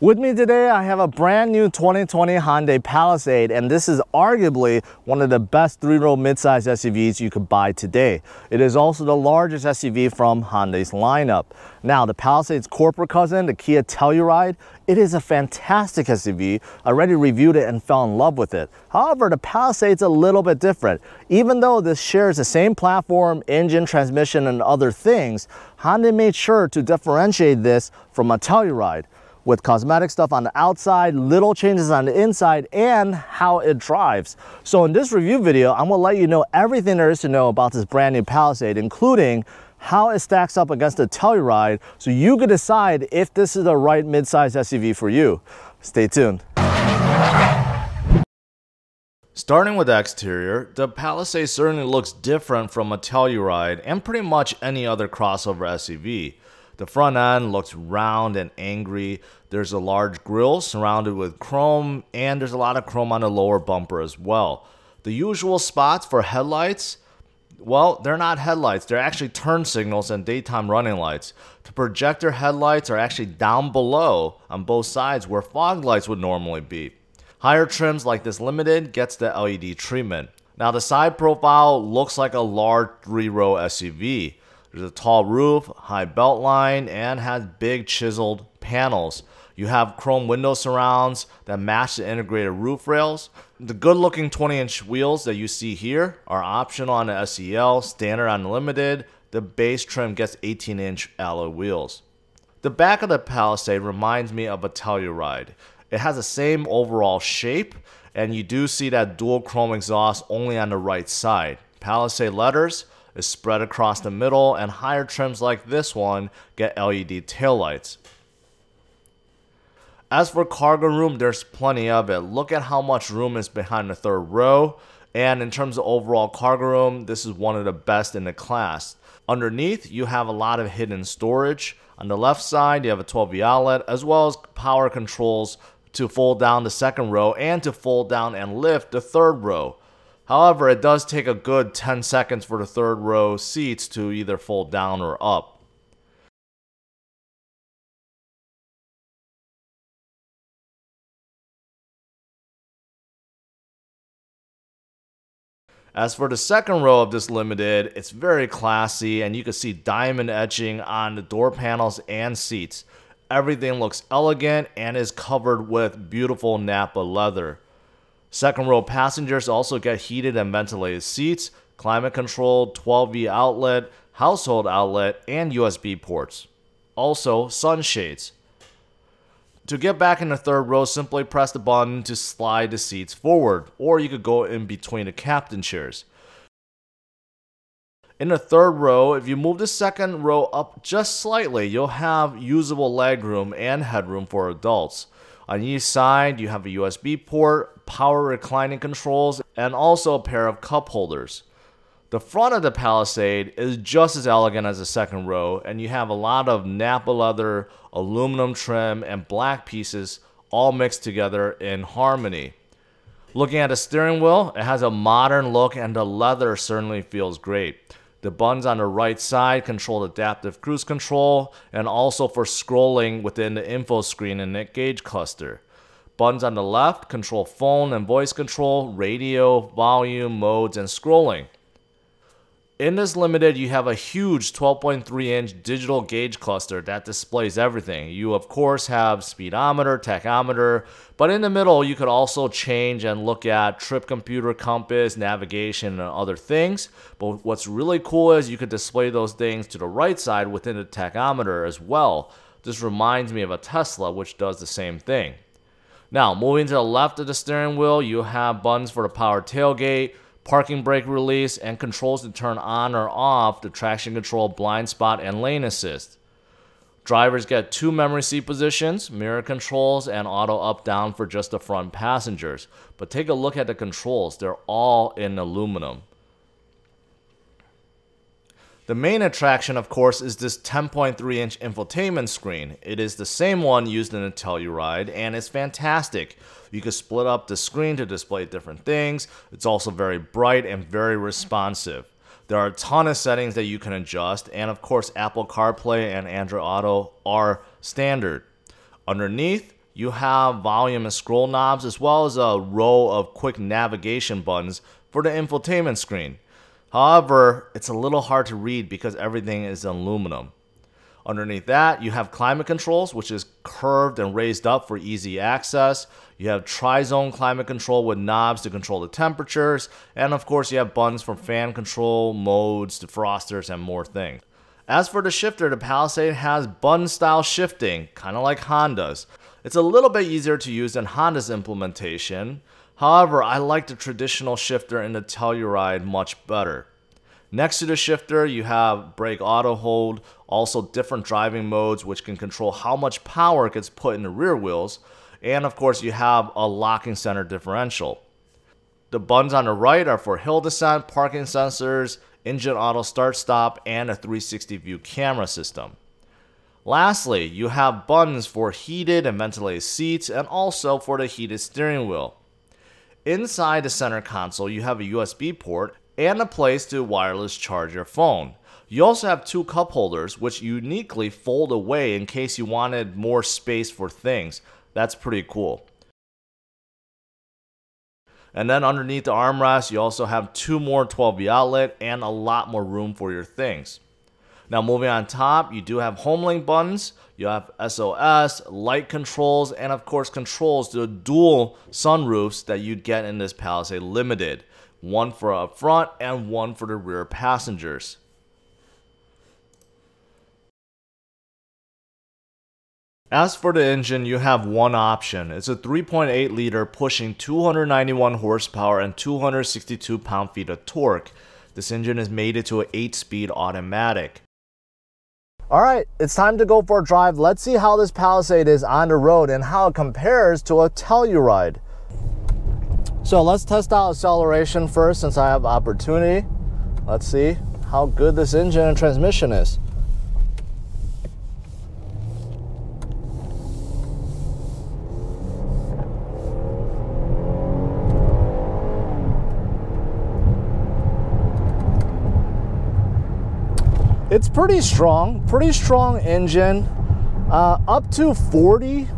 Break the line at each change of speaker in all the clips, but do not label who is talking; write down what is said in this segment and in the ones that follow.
With me today, I have a brand new 2020 Hyundai Palisade, and this is arguably one of the best three-row midsize SUVs you could buy today. It is also the largest SUV from Hyundai's lineup. Now, the Palisade's corporate cousin, the Kia Telluride, it is a fantastic SUV. I already reviewed it and fell in love with it. However, the Palisade's a little bit different. Even though this shares the same platform, engine, transmission, and other things, Hyundai made sure to differentiate this from a Telluride, with cosmetic stuff on the outside, little changes on the inside, and how it drives. So in this review video, I'm gonna let you know everything there is to know about this brand new Palisade, including how it stacks up against the Telluride, so you can decide if this is the right midsize SUV for you. Stay tuned. Starting with the exterior, the Palisade certainly looks different from a Telluride and pretty much any other crossover SUV. The front end looks round and angry. There's a large grille surrounded with chrome, and there's a lot of chrome on the lower bumper as well. The usual spots for headlights, well, they're not headlights. They're actually turn signals and daytime running lights. The projector headlights are actually down below on both sides where fog lights would normally be. Higher trims like this Limited gets the LED treatment. Now the side profile looks like a large three-row SUV. There's a tall roof, high belt line, and has big chiseled panels. You have chrome window surrounds that match the integrated roof rails. The good-looking 20-inch wheels that you see here are optional on the SEL, standard on the Limited. The base trim gets 18-inch alloy wheels. The back of the Palisade reminds me of a Telluride. It has the same overall shape, and you do see that dual chrome exhaust only on the right side. Palisade letters is spread across the middle, and higher trims like this one get LED taillights. As for cargo room, there's plenty of it. Look at how much room is behind the third row, and in terms of overall cargo room, this is one of the best in the class. Underneath, you have a lot of hidden storage. On the left side, you have a 12V outlet, as well as power controls to fold down the second row and to fold down and lift the third row. However, it does take a good 10 seconds for the third row seats to either fold down or up. As for the second row of this Limited, it's very classy, and you can see diamond etching on the door panels and seats. Everything looks elegant and is covered with beautiful Napa leather. Second row passengers also get heated and ventilated seats, climate controlled 12V outlet, household outlet, and USB ports. Also, sunshades. To get back in the third row, simply press the button to slide the seats forward, or you could go in between the captain chairs. In the third row, if you move the second row up just slightly, you'll have usable legroom and headroom for adults. On each side, you have a USB port, power reclining controls, and also a pair of cup holders. The front of the Palisade is just as elegant as the second row, and you have a lot of Napa leather, aluminum trim, and black pieces all mixed together in harmony. Looking at the steering wheel, it has a modern look, and the leather certainly feels great. The buttons on the right side control adaptive cruise control, and also for scrolling within the info screen and the gauge cluster. Buttons on the left control phone and voice control, radio, volume, modes, and scrolling. In this Limited, you have a huge 12.3-inch digital gauge cluster that displays everything. You, of course, have speedometer, tachometer, but in the middle, you could also change and look at trip computer, compass, navigation, and other things. But what's really cool is you could display those things to the right side within the tachometer as well. This reminds me of a Tesla, which does the same thing. Now, moving to the left of the steering wheel, you have buttons for the power tailgate, parking brake release, and controls to turn on or off the traction control, blind spot, and lane assist. Drivers get 2 memory seat positions, mirror controls, and auto up-down for just the front passengers. But take a look at the controls. They're all in aluminum. The main attraction, of course, is this 10.3-inch infotainment screen. It is the same one used in the Telluride, and it's fantastic. You can split up the screen to display different things. It's also very bright and very responsive. There are a ton of settings that you can adjust, and of course Apple CarPlay and Android Auto are standard. Underneath, you have volume and scroll knobs, as well as a row of quick navigation buttons for the infotainment screen. However, it's a little hard to read because everything is aluminum. Underneath that, you have climate controls, which is curved and raised up for easy access. You have tri-zone climate control with knobs to control the temperatures. And of course, you have buttons for fan control, modes, defrosters, and more things. As for the shifter, the Palisade has button-style shifting, kind of like Honda's. It's a little bit easier to use than Honda's implementation. However, I like the traditional shifter in the Telluride much better. Next to the shifter, you have brake auto hold, also different driving modes which can control how much power gets put in the rear wheels, and of course you have a locking center differential. The buttons on the right are for hill descent, parking sensors, engine auto start stop, and a 360 view camera system. Lastly, you have buttons for heated and ventilated seats and also for the heated steering wheel. Inside the center console, you have a USB port and a place to wireless charge your phone. You also have two cup holders which uniquely fold away in case you wanted more space for things. That's pretty cool. And then underneath the armrest, you also have two more 12V outlet and a lot more room for your things. Now moving on top, you do have home link buttons, you have SOS, light controls, and of course controls to the dual sunroofs that you'd get in this Palisade Limited. One for up front and one for the rear passengers. As for the engine, you have one option. It's a 3.8 liter pushing 291 horsepower and 262 pound-feet of torque. This engine is mated to an 8-speed automatic. Alright, it's time to go for a drive. Let's see how this Palisade is on the road and how it compares to a Telluride. So let's test out acceleration first since I have opportunity. Let's see how good this engine and transmission is. It's pretty strong engine. Up to 40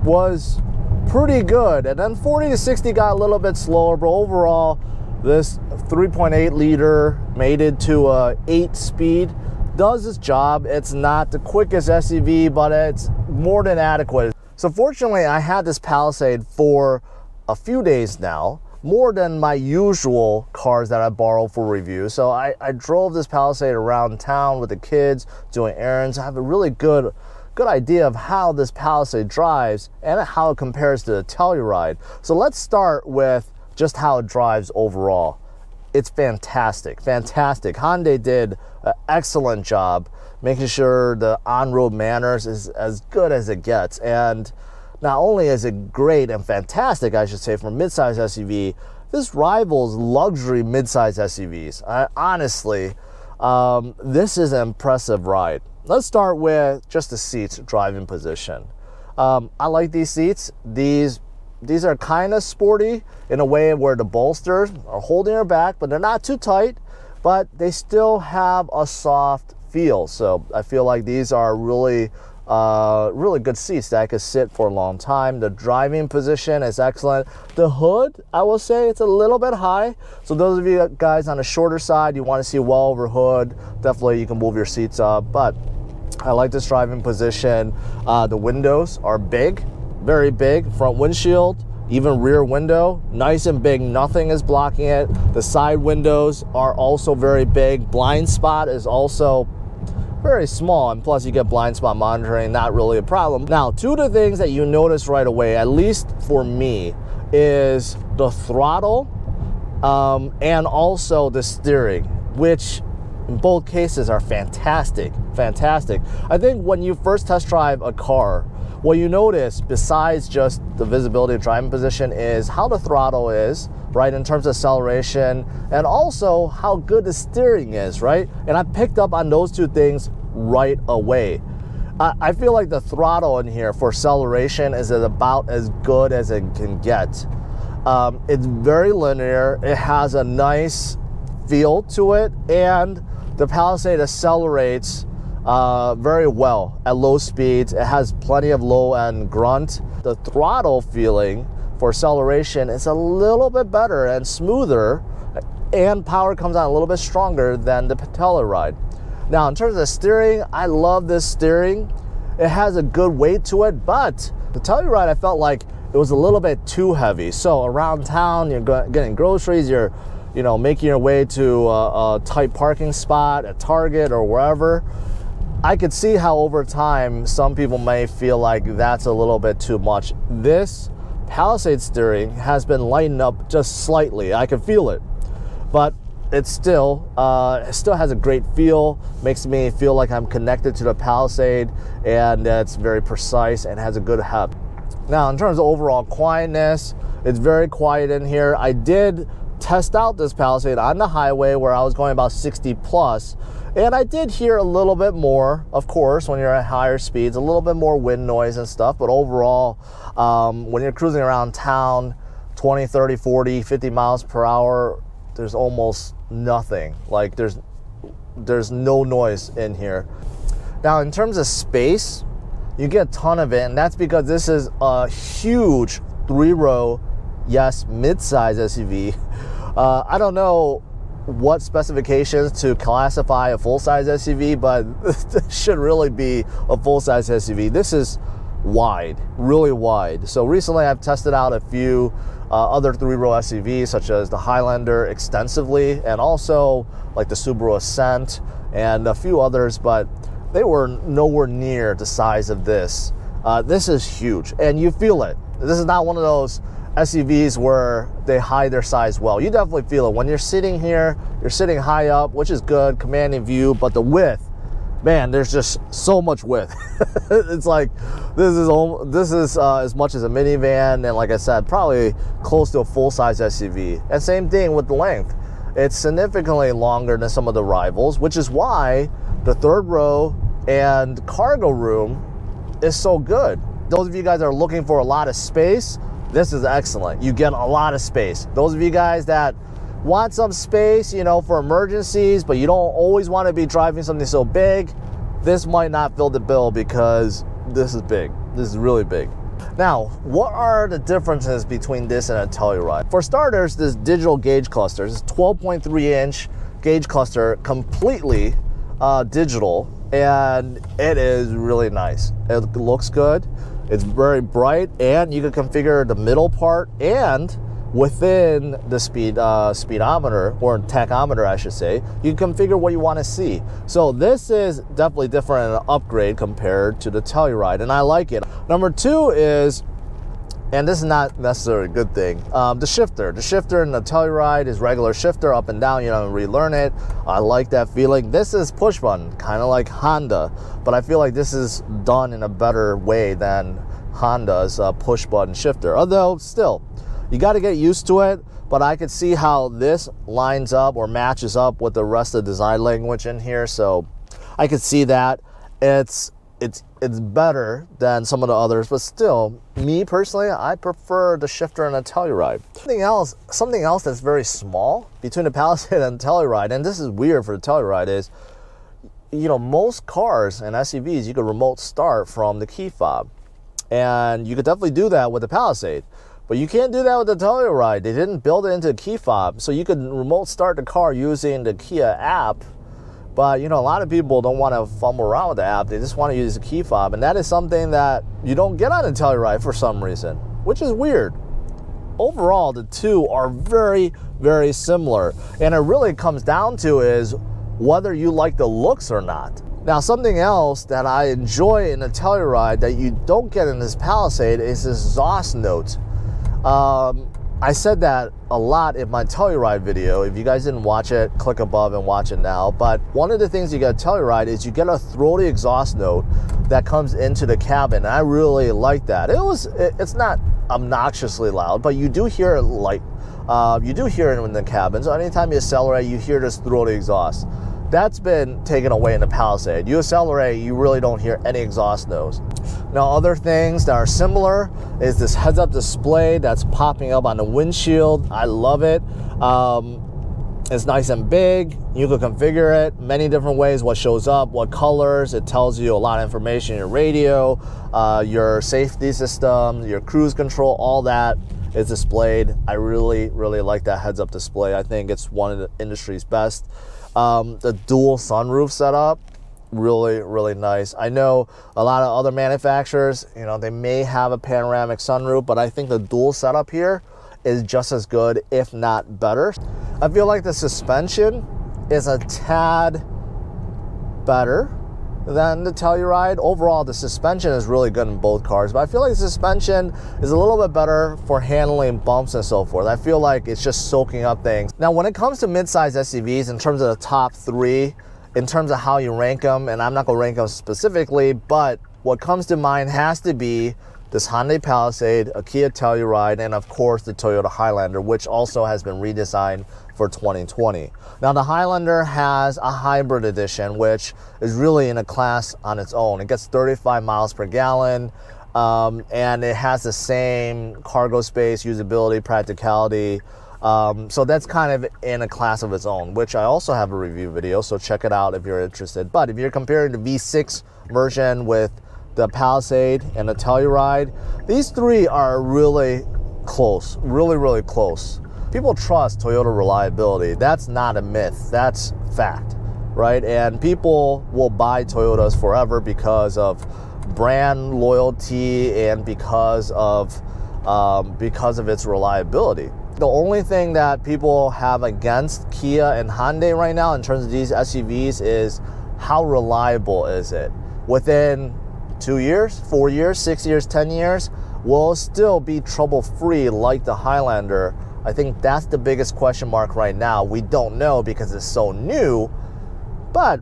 was pretty good, and then 40 to 60 got a little bit slower, but overall this 3.8 liter mated to a 8-speed does its job. It's not the quickest SUV, but it's more than adequate. So fortunately, I had this Palisade for a few days now, more than my usual cars that I borrow for review. So I drove this Palisade around town with the kids doing errands. I have a really good idea of how this Palisade drives and how it compares to the Telluride. So let's start with just how it drives overall. It's fantastic. Hyundai did an excellent job making sure the on-road manners is as good as it gets. And not only is it great and fantastic, I should say, for a midsize SUV, this rivals luxury midsize SUVs. Honestly, this is an impressive ride. Let's start with just the seats, driving position. I like these seats. These are kind of sporty in a way where the bolsters are holding your back, but they're not too tight, but they still have a soft feel. So I feel like these are really good seats that I could sit for a long time. The driving position is excellent. The hood, I will say, it's a little bit high. So those of you guys on the shorter side, you want to see well over hood, definitely you can move your seats up. But I like this driving position. The windows are big, very big. Front windshield, even rear window, nice and big. Nothing is blocking it. The side windows are also very big. Blind spot is also very small, and plus you get blind spot monitoring, not really a problem. Now, two of the things that you notice right away, at least for me, is the throttle and also the steering, which in both cases are fantastic. I think when you first test drive a car, what you notice, besides just the visibility of driving position, is how the throttle is, right, in terms of acceleration, and also how good the steering is, right? And I picked up on those two things right away. I feel like the throttle in here for acceleration is about as good as it can get. It's very linear. It has a nice feel to it, and the Palisade accelerates very well at low speeds. It has plenty of low end grunt. The throttle feeling for acceleration is a little bit better and smoother, and power comes out a little bit stronger than the Telluride. Now, in terms of steering, I love this steering. It has a good weight to it, but the Telluride, I felt like it was a little bit too heavy. So around town, you're getting groceries, you're making your way to a tight parking spot at Target or wherever. I could see how over time some people may feel like that's a little bit too much. This Palisade steering has been lightened up just slightly. I can feel it, but it still has a great feel. Makes me feel like I'm connected to the Palisade, and it's very precise and has a good heft. Now, in terms of overall quietness, it's very quiet in here. I did test out this Palisade on the highway where I was going about 60 plus, and I did hear a little bit more, of course, when you're at higher speeds, a little bit more wind noise and stuff, but overall, when you're cruising around town, 20, 30, 40, 50 miles per hour, there's almost nothing. Like there's no noise in here. Now, in terms of space, you get a ton of it, and that's because this is a huge 3-row, yes, midsize SUV. I don't know what specifications to classify a full-size SUV, but this should really be a full-size SUV. This is wide, really wide. So recently I've tested out a few other 3-row SUVs, such as the Highlander extensively, and also like the Subaru Ascent and a few others, but they were nowhere near the size of this. This is huge, and you feel it. This is not one of those SUVs where they hide their size well. You definitely feel it. When you're sitting here, you're sitting high up, which is good, commanding view, but the width, man, there's just so much width. It's like, this is as much as a minivan, and like I said, probably close to a full-size SUV. And same thing with the length. It's significantly longer than some of the rivals, which is why the 3rd row and cargo room is so good. Those of you guys that are looking for a lot of space, this is excellent. You get a lot of space. Those of you guys that want some space, for emergencies, but you don't always want to be driving something so big, this might not fill the bill because this is big. This is really big. Now, what are the differences between this and a Telluride? For starters, this digital gauge cluster. This is 12.3-inch gauge cluster, completely digital, and it is really nice. It looks good. It's very bright, and you can configure the middle part and within the speedometer, or tachometer I should say, you can configure what you want to see. So this is definitely different and an upgrade compared to the Telluride, and I like it. Number 2 is, and this is not necessarily a good thing, the shifter. The shifter in the Telluride is regular shifter, up and down. You don't relearn it. I like that feeling. This is push button, kind of like Honda, but I feel like this is done in a better way than Honda's push button shifter. Although still, you got to get used to it, but I could see how this lines up or matches up with the rest of the design language in here. So I could see that it's better than some of the others, but still, me personally, I prefer the shifter and a Telluride. Something else that's very small between the Palisade and the Telluride, and this is weird for the Telluride, is, most cars and SUVs, you could remote start from the key fob, and you could definitely do that with the Palisade. But you can't do that with the Telluride. They didn't build it into a key fob, so you could remote start the car using the Kia app. But a lot of people don't want to fumble around with the app. They just want to use the key fob, and that is something that you don't get on the Telluride for some reason, which is weird. Overall, the two are very, very similar, and it really comes down to is whether you like the looks or not. Now, something else that I enjoy in the Telluride that you don't get in this Palisade is this exhaust note. I said that a lot in my Telluride video. If you guys didn't watch it, click above and watch it now. But one of the things you get Telluride is you get a throaty exhaust note that comes into the cabin. And I really like that. It's not obnoxiously loud, but you do hear it you do hear it in the cabin. So anytime you accelerate, you hear this throaty exhaust. That's been taken away in the Palisade. You accelerate, you really don't hear any exhaust notes. Now, other things that are similar is this heads-up display that's popping up on the windshield. I love it. It's nice and big. You can configure it many different ways, what shows up, what colors. It tells you a lot of information, your radio, your safety system, your cruise control, all that is displayed. I really like that heads-up display. I think it's one of the industry's best. The dual sunroof setup, really nice. I know a lot of other manufacturers, you know, they may have a panoramic sunroof, but I think the dual setup here is just as good, if not better. I feel like the suspension is a tad better than the Telluride. Overall, the suspension is really good in both cars, but I feel like the suspension is a little bit better for handling bumps and so forth. I feel like it's just soaking up things. Now, when it comes to midsize SUVs, in terms of the top three, in terms of how you rank them, and I'm not gonna rank them specifically, but what comes to mind has to be this Hyundai Palisade, a Kia Telluride, and of course the Toyota Highlander, which also has been redesigned for 2020. Now the Highlander has a hybrid edition, which is really in a class on its own. It gets 35 miles per gallon, and it has the same cargo space, usability, practicality. So that's kind of in a class of its own, which I also have a review video, so check it out if you're interested. But if you're comparing the V6 version with the Palisade and the Telluride, these three are really close, really close. People trust Toyota reliability. That's not a myth, that's fact, right? And people will buy Toyotas forever because of brand loyalty and because of its reliability. The only thing that people have against Kia and Hyundai right now in terms of these SUVs is how reliable is it? Within 2 years, 4 years, 6 years, 10 years, will it still be trouble-free like the Highlander? I think that's the biggest question mark right now. We don't know because it's so new, but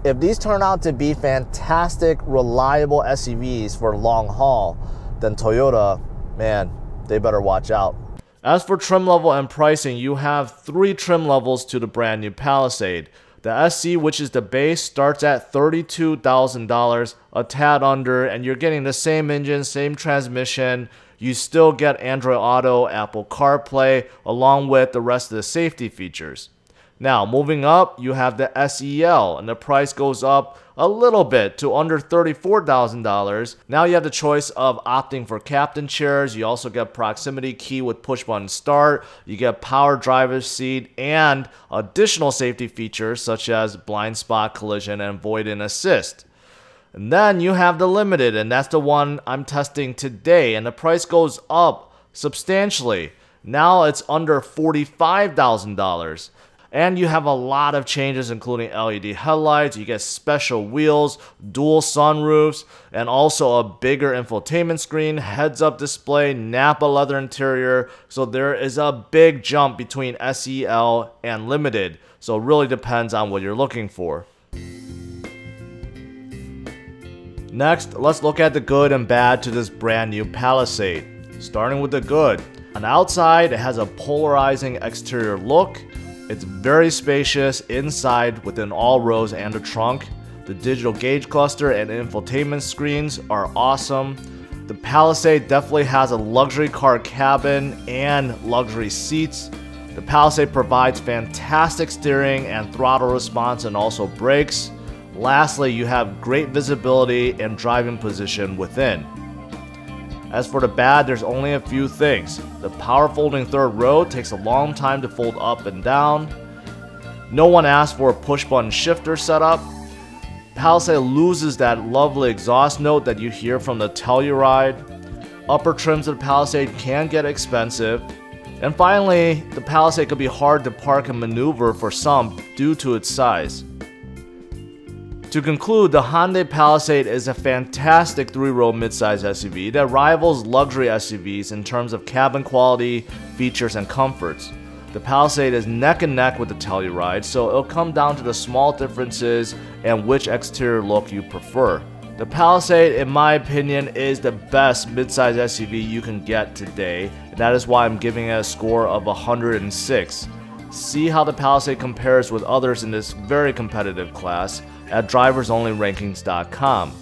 if these turn out to be fantastic, reliable SUVs for long haul, then Toyota, man, they better watch out. As for trim level and pricing, you have 3 trim levels to the brand new Palisade. The SC, which is the base, starts at $32,000, a tad under, and you're getting the same engine, same transmission. You still get Android Auto, Apple CarPlay, along with the rest of the safety features. Now, moving up, you have the SEL, and the price goes up a little bit to under $34,000. Now you have the choice of opting for captain chairs. You also get proximity key with push button start. You get power driver's seat and additional safety features such as blind spot collision and void and assist. And then you have the limited, and that's the one I'm testing today, and the price goes up substantially. Now it's under $45,000. And you have a lot of changes, including LED headlights, you get special wheels, dual sunroofs, and also a bigger infotainment screen, heads-up display, Nappa leather interior. So there is a big jump between SEL and Limited. So it really depends on what you're looking for. Next, let's look at the good and bad to this brand new Palisade. Starting with the good. On the outside, it has a polarizing exterior look. It's very spacious inside within all rows and the trunk. The digital gauge cluster and infotainment screens are awesome. The Palisade definitely has a luxury car cabin and luxury seats. The Palisade provides fantastic steering and throttle response and also brakes. Lastly, you have great visibility and driving position within. As for the bad, there's only a few things. The power folding third row takes a long time to fold up and down. No one asked for a push button shifter setup. Palisade loses that lovely exhaust note that you hear from the Telluride. Upper trims of the Palisade can get expensive. And finally, the Palisade could be hard to park and maneuver for some due to its size. To conclude, the Hyundai Palisade is a fantastic 3-row midsize SUV that rivals luxury SUVs in terms of cabin quality, features, and comforts. The Palisade is neck and neck with the Telluride, so it'll come down to the small differences and which exterior look you prefer. The Palisade, in my opinion, is the best midsize SUV you can get today, and that is why I'm giving it a score of 106. See how the Palisade compares with others in this very competitive class at driversonlyrankings.com.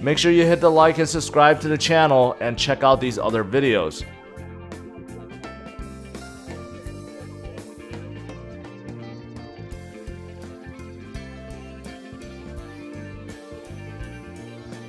Make sure you hit the like and subscribe to the channel and check out these other videos.